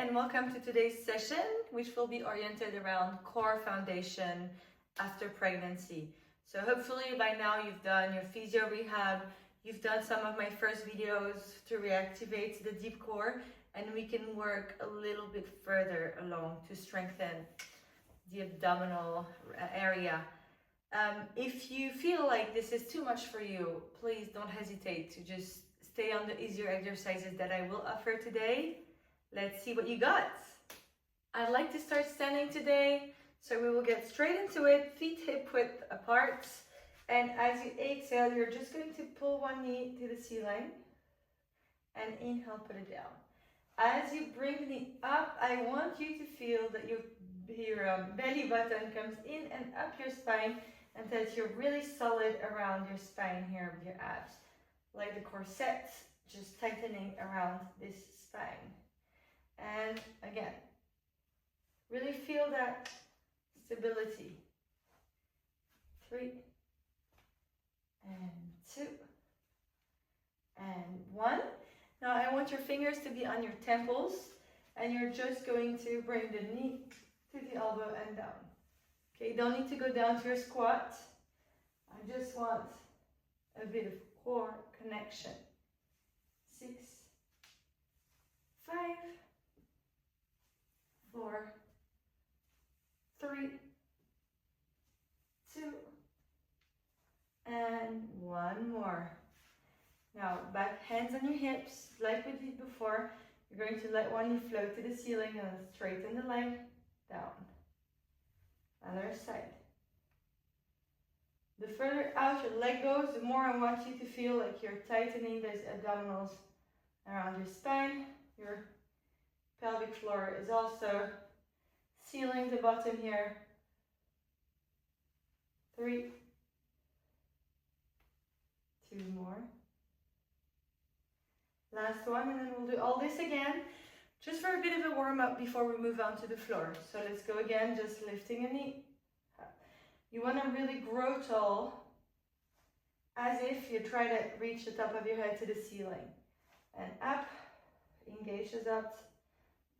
and welcome to today's session, which will be oriented around core foundation after pregnancy. So hopefully by now you've done your physio rehab, you've done some of my first videos to reactivate the deep core, and we can work a little bit further along to strengthen the abdominal area. If you feel like this is too much for you, please don't hesitate to just stay on the easier exercises that I will offer today. Let's see what you got. I'd like to start standing today, so we will get straight into it, feet hip width apart. And as you exhale, you're just going to pull one knee to the ceiling and inhale, put it down. As you bring the knee up, I want you to feel that your belly button comes in and up your spine, and that you're really solid around your spine here with your abs. Like the corset, just tightening around this spine. And again, really feel that stability. 3, and 2, and 1. Now I want your fingers to be on your temples, and you're just going to bring the knee to the elbow and down. Okay, you don't need to go down to your squat. I just want a bit of core connection. 6, 5, 4, 3, 2, and 1 more. Now, back hands on your hips, like we did before. You're going to let one knee float to the ceiling and straighten the leg down. Other side. The further out your leg goes, the more I want you to feel like you're tightening those abdominals around your spine. Your pelvic floor is also sealing the bottom here. 3, 2 more. Last one, and then we'll do all this again, just for a bit of a warm-up before we move on to the floor. So let's go again, just lifting a knee. You want to really grow tall, as if you try to reach the top of your head to the ceiling. And up, engage those abs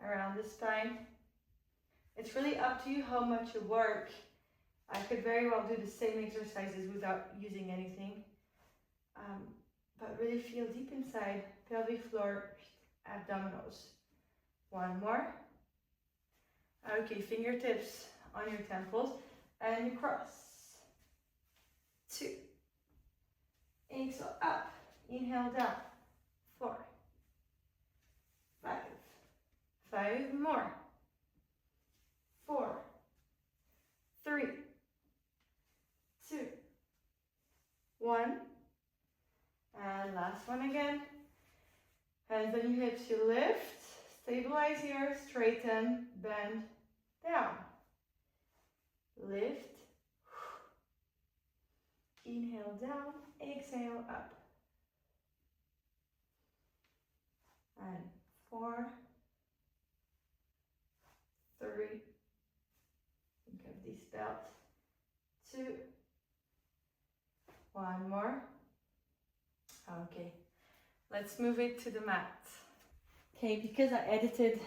around the spine. It's really up to you how much you work. I could very well do the same exercises without using anything. But really feel deep inside, pelvic floor, abdominals. 1 more. Okay, fingertips on your temples, and you cross. 2. Exhale up, inhale down. 4, 5. 5 more. 4, 3, 2, 1. And last one again. Hands on your hips, you lift, stabilize here, straighten, bend, down. Lift, inhale down, exhale up. And 4, 3, think of this belt, 2, 1 more. Okay, let's move it to the mat. Okay, because I edited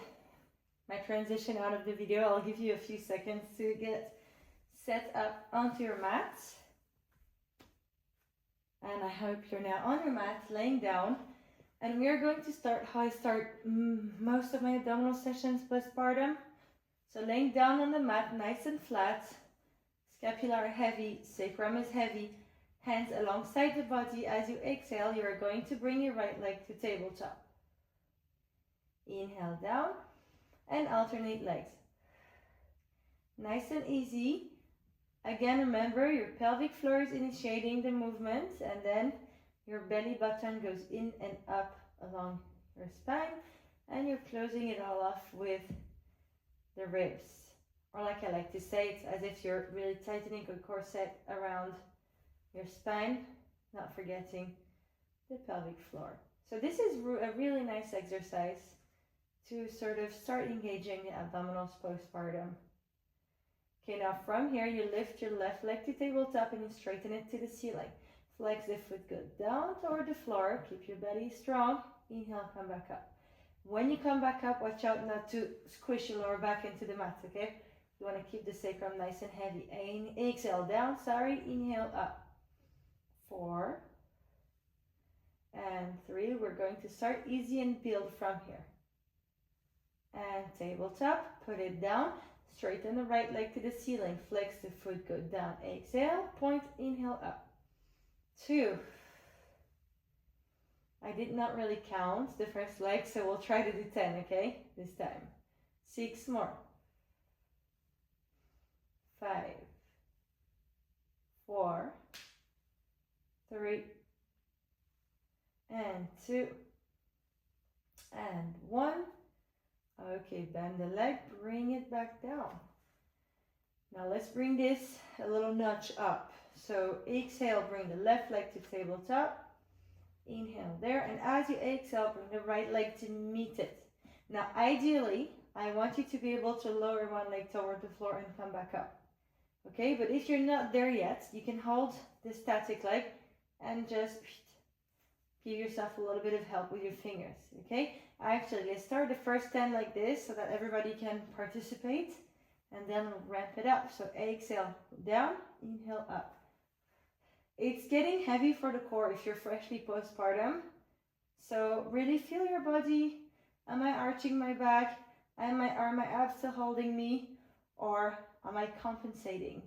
my transition out of the video, I'll give you a few seconds to get set up onto your mat. And I hope you're now on your mat, laying down. And we are going to start how I start most of my abdominal sessions postpartum. So laying down on the mat, nice and flat. Scapula are heavy, sacrum is heavy. Hands alongside the body. As you exhale, you are going to bring your right leg to tabletop. Inhale down and alternate legs. Nice and easy. Again, remember your pelvic floor is initiating the movement, and then your belly button goes in and up along your spine, and you're closing it all off with the ribs. Or like I like to say, it's as if you're really tightening a corset around your spine, not forgetting the pelvic floor. So this is a really nice exercise to sort of start engaging the abdominals postpartum. Okay, now from here, you lift your left leg to tabletop and you straighten it to the ceiling. Flex the foot, go down toward the floor. Keep your belly strong. Inhale, come back up. When you come back up, watch out not to squish your lower back into the mat, okay? You want to keep the sacrum nice and heavy. Exhale down, sorry, inhale up. 4 and 3. We're going to start easy and build from here. And tabletop, put it down. Straighten the right leg to the ceiling. Flex the foot, go down. Exhale, point, inhale up. 2. I did not really count the first leg, so we'll try to do 10, okay? This time. 6 more. 5, 4, 3, and 2, and 1. Okay, bend the leg, bring it back down. Now let's bring this a little notch up. So exhale, bring the left leg to tabletop. Inhale there, and as you exhale, bring the right leg to meet it. Now ideally, I want you to be able to lower one leg toward the floor and come back up. Okay, but if you're not there yet, you can hold the static leg and just give yourself a little bit of help with your fingers. Okay, actually, let's start the first 10 like this so that everybody can participate, and then ramp it up. So exhale down, inhale up. It's getting heavy for the core if you're freshly postpartum. So really feel your body. Am I arching my back? Are my abs still holding me? Or am I compensating?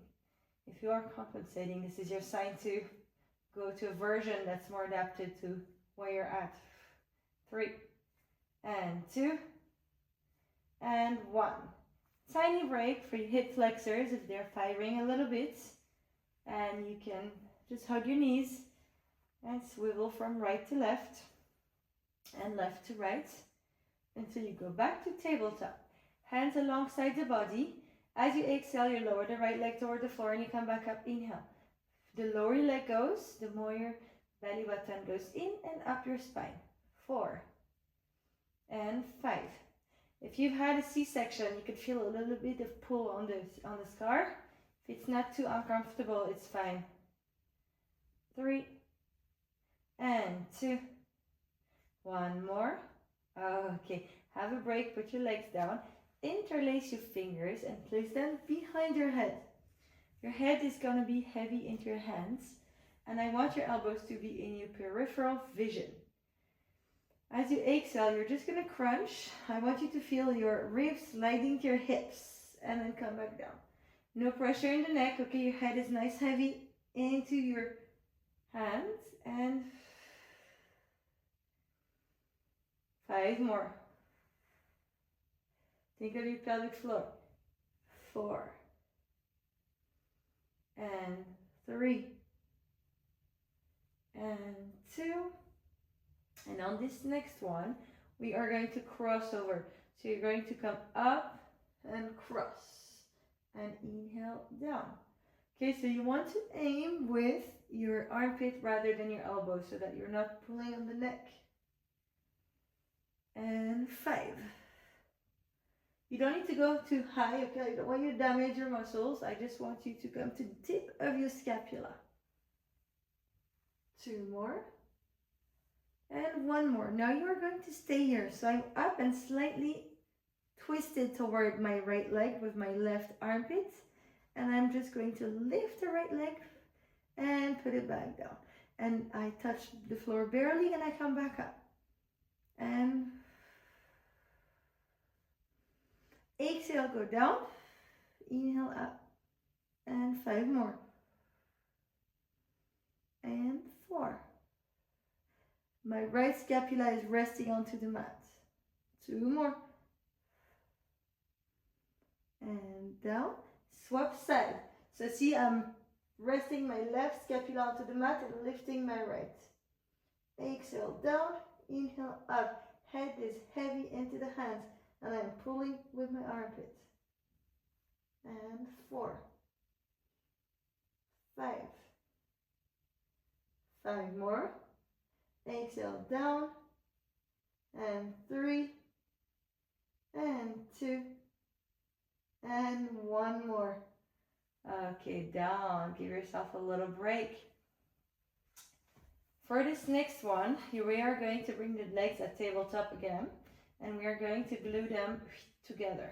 If you are compensating, this is your sign to go to a version that's more adapted to where you're at. 3, and 2, and 1. Tiny break for your hip flexors if they're firing a little bit. And you can just hug your knees and swivel from right to left and left to right until you go back to tabletop. Hands alongside the body. As you exhale, you lower the right leg toward the floor and you come back up. Inhale. The lower your leg goes, the more your belly button goes in and up your spine. 4 and 5. If you've had a C-section, you could feel a little bit of pull on the scar. If it's not too uncomfortable, it's fine. 3 and 2. 1 more. Okay, have a break, put your legs down. Interlace your fingers and place them behind your head. Your head is going to be heavy into your hands, and I want your elbows to be in your peripheral vision. As you exhale, you're just going to crunch. I want you to feel your ribs sliding to your hips and then come back down. No pressure in the neck. Okay, your head is nice, heavy into your hands, and 5 more. Think of your pelvic floor. 4 and 3 and 2. And on this next one, we are going to cross over. So you're going to come up and cross and inhale down. Okay, so you want to aim with your armpit rather than your elbow so that you're not pulling on the neck. And 5. You don't need to go too high, okay? I don't want you to damage your muscles. I just want you to come to the tip of your scapula. 2 more. And 1 more. Now you are going to stay here. So I'm up and slightly twisted toward my right leg with my left armpit. And I'm just going to lift the right leg and put it back down. And I touch the floor barely and I come back up. And exhale, go down. Inhale up. And 5 more. And 4. My right scapula is resting onto the mat. 2 more. And down. Swap side. So see, I'm resting my left scapula onto the mat and lifting my right. Exhale down. Inhale up. Head is heavy into the hands. And I'm pulling with my armpit. And 4. 5. 5 more. Exhale down. And 3. And 2. And 1 more. Okay, down. Give yourself a little break. For this next one, we are going to bring the legs at tabletop again. and we are going to glue them together.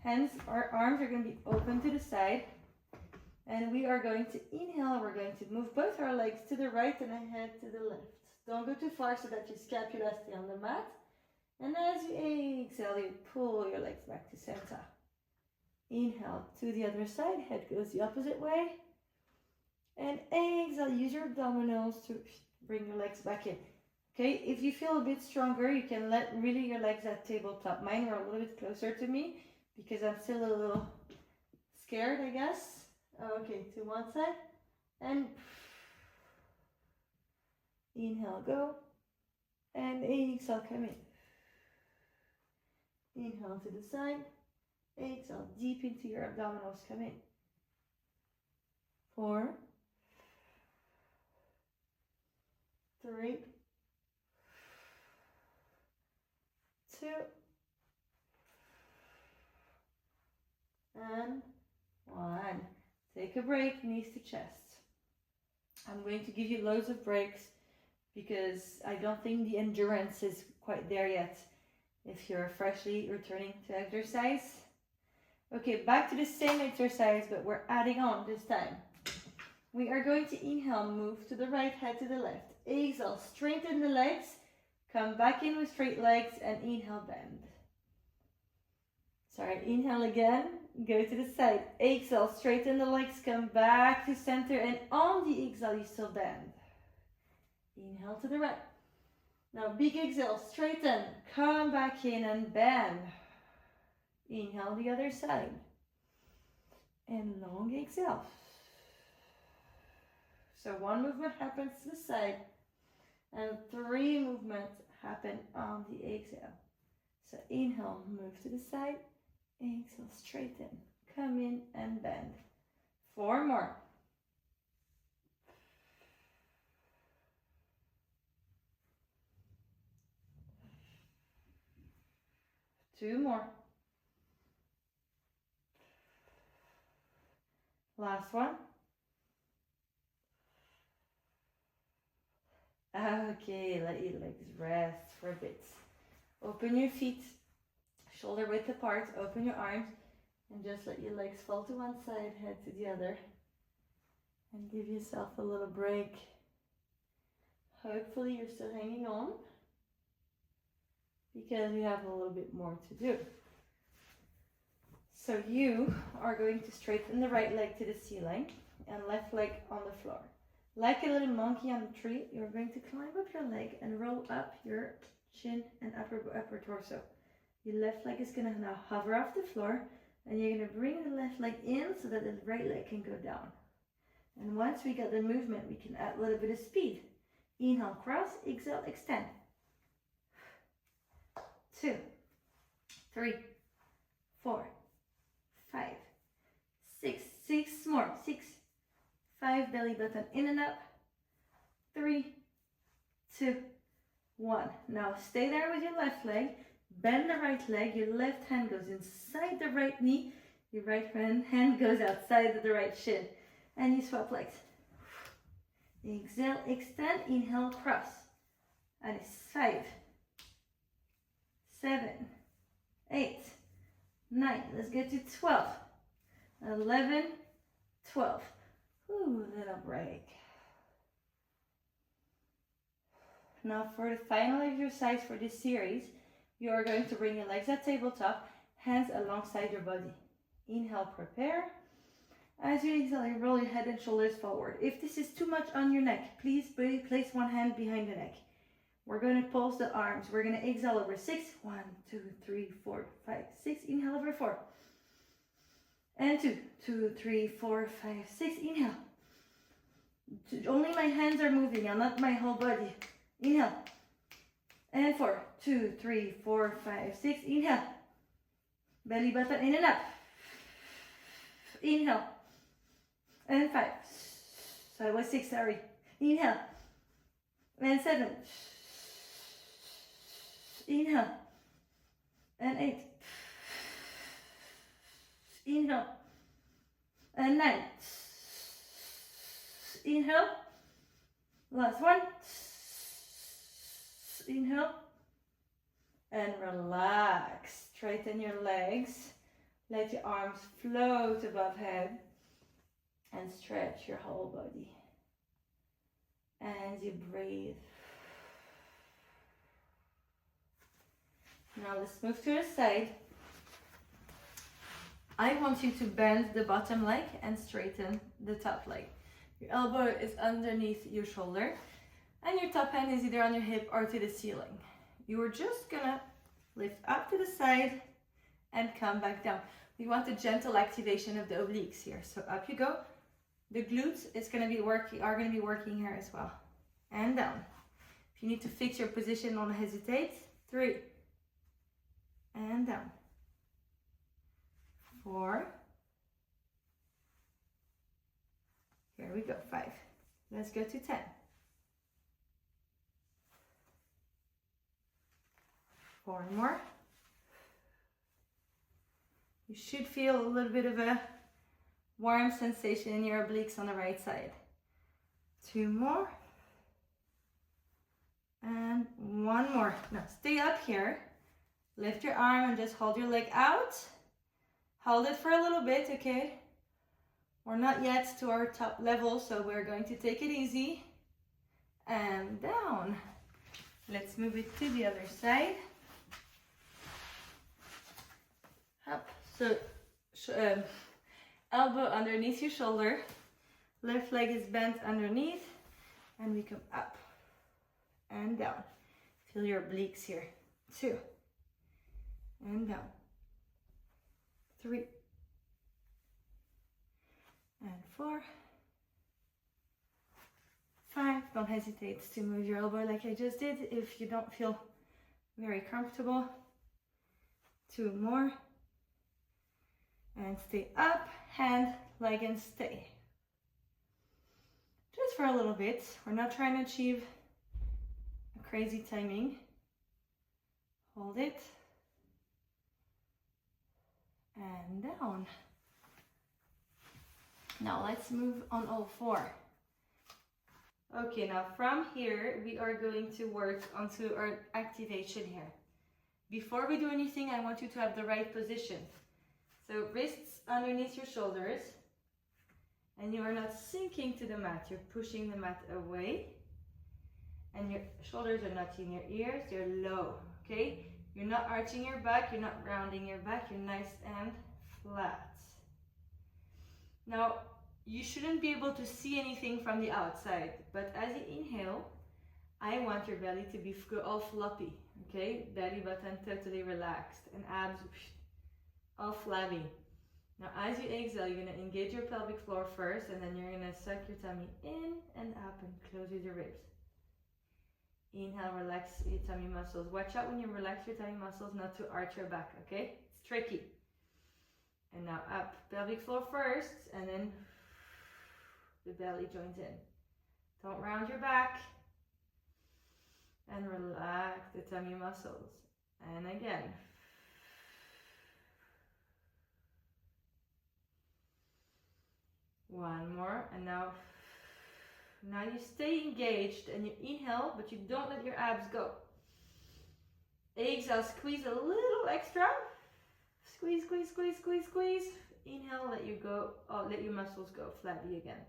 Hence, our arms are going to be open to the side, and we are going to inhale. We're going to move both our legs to the right and the head to the left. Don't go too far so that your scapula stay on the mat. And as you exhale, you pull your legs back to center. Inhale to the other side, head goes the opposite way. And exhale, use your abdominals to bring your legs back in. Okay, if you feel a bit stronger, you can let really your legs at tabletop. Mine were a little bit closer to me because I'm still a little scared, I guess. Okay, to one side. And inhale, go. And exhale, come in. Inhale to the side. Exhale, deep into your abdominals, come in. 4, 3, 2, and 1. Take a break, knees to chest. I'm going to give you loads of breaks because I don't think the endurance is quite there yet if you're freshly returning to exercise. Okay, back to the same exercise, but we're adding on this time. We are going to inhale, move to the right, head to the left. Exhale, straighten the legs, come back in with straight legs, and inhale, bend. Sorry, inhale again, go to the side. Exhale, straighten the legs, come back to center, and on the exhale, you still bend. Inhale to the right. Now, big exhale, straighten, come back in and bend. Inhale the other side. And long exhale. So 1 movement happens to the side, and 3 movements happen on the exhale. So inhale, move to the side. Exhale, straighten, come in and bend. 4 more. 2 more. Last one. Okay, let your legs rest for a bit. Open your feet, shoulder width apart, open your arms, and just let your legs fall to one side, head to the other. And give yourself a little break. Hopefully you're still hanging on, because we have a little bit more to do. So you are going to straighten the right leg to the ceiling and left leg on the floor. Like a little monkey on a tree, you're going to climb up your leg and roll up your chin and upper torso. Your left leg is going to now hover off the floor, and you're going to bring the left leg in so that the right leg can go down. And once we get the movement, we can add a little bit of speed. Inhale, cross, exhale, extend. 2, 3, 4, 5, 6, 6 more, 6, 5, belly button in and up, 3, 2, 1. Now stay there with your left leg, bend the right leg, your left hand goes inside the right knee, your right hand goes outside of the right shin, and you swap legs. Exhale, extend, inhale, cross, and it's 5, 7, 8, 9, let's get to 12, 11, 12. Ooh, little break. Now for the final exercise for this series, you are going to bring your legs at tabletop, hands alongside your body. Inhale, prepare. As you exhale, you roll your head and shoulders forward. If this is too much on your neck, please place one hand behind the neck. We're going to pulse the arms. We're going to exhale over 6. 1, 2, 3, 4, 5, 6. Inhale over 4. And 2, 2, 3, 4, 5, 6. Inhale. Only my hands are moving and not my whole body. Inhale. And 4, 2, 3, 4, 5, 6. Inhale. Belly button in and up. Inhale. And 5. So it was 6, sorry. Inhale. And 7. Inhale. And 8. Inhale. And 9. Inhale. Last one. Inhale. And relax. Straighten your legs. Let your arms float above head. And stretch your whole body. And you breathe. Now let's move to the side. I want you to bend the bottom leg and straighten the top leg. Your elbow is underneath your shoulder and your top hand is either on your hip or to the ceiling. You are just gonna lift up to the side and come back down. We want a gentle activation of the obliques here. So up you go. The glutes are gonna be working here as well. And down. If you need to fix your position, don't hesitate. 3. And down. 4. Here we go, 5. Let's go to 10. 4 more. You should feel a little bit of a warm sensation in your obliques on the right side. 2 more. And 1 more. Now stay up here. Lift your arm and just hold your leg out. Hold it for a little bit, okay? We're not yet to our top level, so we're going to take it easy. And down. Let's move it to the other side. Up. So, elbow underneath your shoulder. Left leg is bent underneath. And we come up and down. Feel your obliques here. 2. And down. 3. And 4. 5. Don't hesitate to move your elbow like I just did if you don't feel very comfortable. 2 more. And stay up, hand, leg, and stay. Just for a little bit. We're not trying to achieve a crazy timing. Hold it. And down. Now let's move on all 4. Okay, now from here, we are going to work onto our activation here. Before we do anything, I want you to have the right position. So wrists underneath your shoulders, and you are not sinking to the mat, you're pushing the mat away, and your shoulders are not in your ears, they're low, okay? You're not arching your back, you're not rounding your back, you're nice and flat. Now, you shouldn't be able to see anything from the outside, but as you inhale, I want your belly to be all floppy, okay? Belly button totally relaxed, and abs all flabby. Now as you exhale, you're going to engage your pelvic floor first, and then you're going to suck your tummy in and up and close with your ribs. Inhale, relax your tummy muscles. Watch out when you relax your tummy muscles not to arch your back, okay? It's tricky. And now up, pelvic floor first, and then the belly joins in. Don't round your back. And relax the tummy muscles. And again. One more, and now you stay engaged and you inhale, but you don't let your abs go. Exhale, squeeze a little extra. Squeeze, squeeze, squeeze, squeeze, squeeze. Inhale, let your muscles go, flabby again.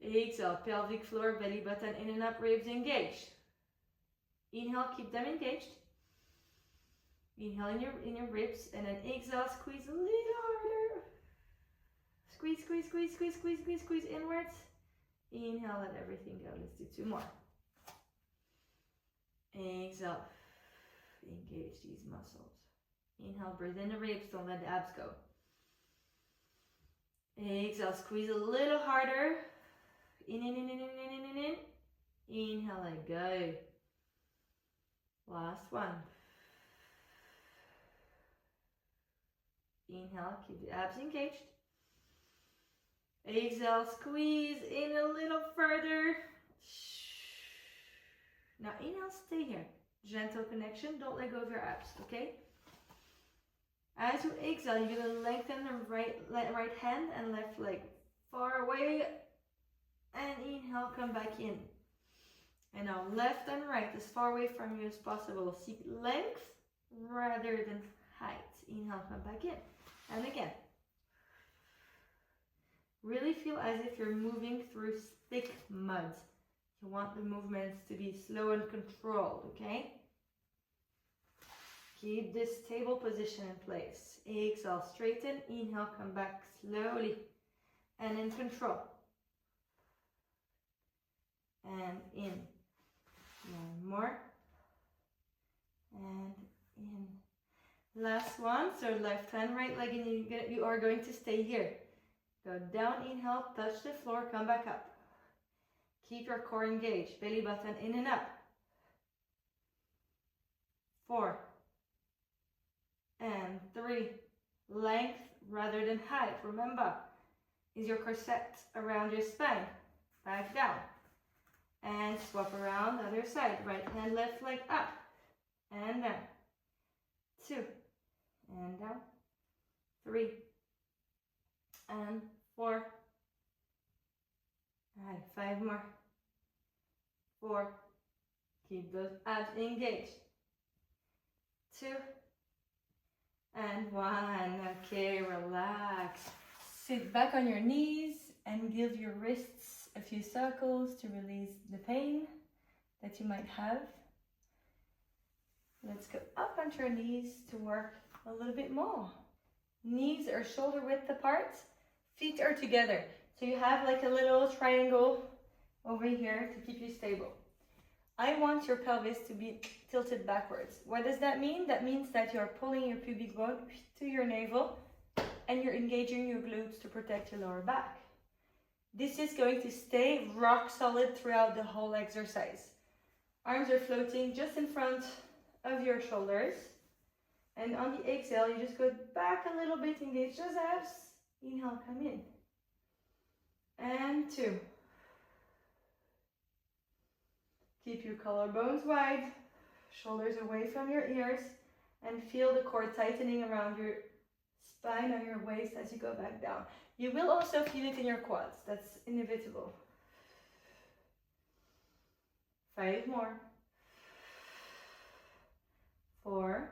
Exhale, pelvic floor, belly button in and up, ribs engaged. Inhale, keep them engaged. Inhale in your ribs, and then exhale, squeeze a little harder. Squeeze, squeeze, squeeze, squeeze, squeeze, squeeze, squeeze inwards. Inhale, let everything go. Let's do 2 more. Exhale, engage these muscles. Inhale, breathe in the ribs, don't let the abs go. Exhale, squeeze a little harder. In. Inhale, let go. Last one. Inhale, keep the abs engaged. Exhale, squeeze in a little further. Now inhale, stay here. Gentle connection, don't let go of your abs, okay? As you exhale, you're going to lengthen the right hand and left leg far away. And inhale, come back in. And now left and right, as far away from you as possible. Seek length rather than height. Inhale, come back in. And again. Really feel as if you're moving through thick mud. You want the movements to be slow and controlled, okay? Keep this stable position in place. Exhale, straighten. Inhale, come back slowly. And in control. And in. One more. And in. Last one. So left hand, right leg, and you are going to stay here. Go down, inhale, touch the floor, come back up. Keep your core engaged. Belly button in and up. 4. And 3. Length rather than height. Remember, is your corset around your spine. Back down. And swap around the other side. Right hand, left leg up. And down. 2. And down. 3. And 4. And 5 more. 4. Keep those abs engaged. 2. And 1. Okay, relax. Sit back on your knees and give your wrists a few circles to release the pain that you might have. Let's go up onto our knees to work a little bit more. Knees are shoulder width apart. Feet are together. So you have like a little triangle over here to keep you stable. I want your pelvis to be tilted backwards. What does that mean? That means that you're pulling your pubic bone to your navel and you're engaging your glutes to protect your lower back. This is going to stay rock solid throughout the whole exercise. Arms are floating just in front of your shoulders. And on the exhale, you just go back a little bit, engage those abs. Inhale, come in. And 2. Keep your collarbones wide, shoulders away from your ears, and feel the core tightening around your spine or your waist as you go back down. You will also feel it in your quads. That's inevitable. 5 more. 4.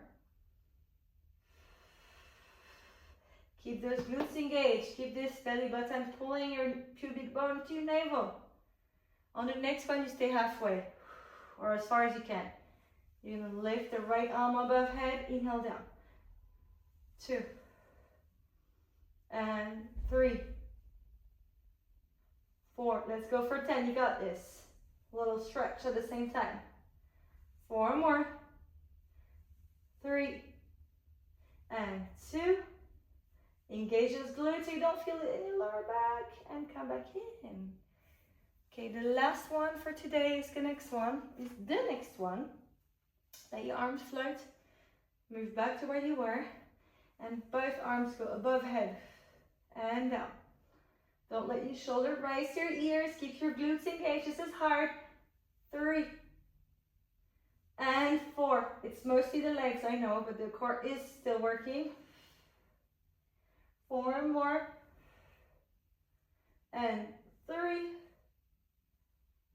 Keep those glutes engaged. Keep this belly button pulling your pubic bone to your navel. On the next one, you stay halfway or as far as you can. You're going to lift the right arm above head. Inhale down. 2. And 3. 4. Let's go for 10. You got this. A little stretch at the same time. 4 more. 3. And 2. Engage those glutes so you don't feel it in your lower back. And come back in. Okay, the last one for today is the next one. Let your arms float. Move back to where you were. And both arms go above head. And down. Don't let your shoulder rise to your ears. Keep your glutes engaged. This is hard. 3. And 4. It's mostly the legs, I know, but the core is still working. 4 more. And 3.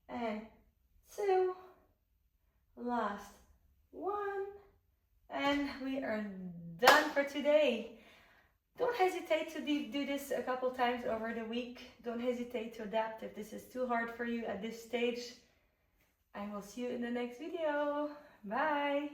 And 2. Last 1. And we are done for today. Don't hesitate to do this a couple times over the week. Don't hesitate to adapt if this is too hard for you at this stage. I will see you in the next video. Bye.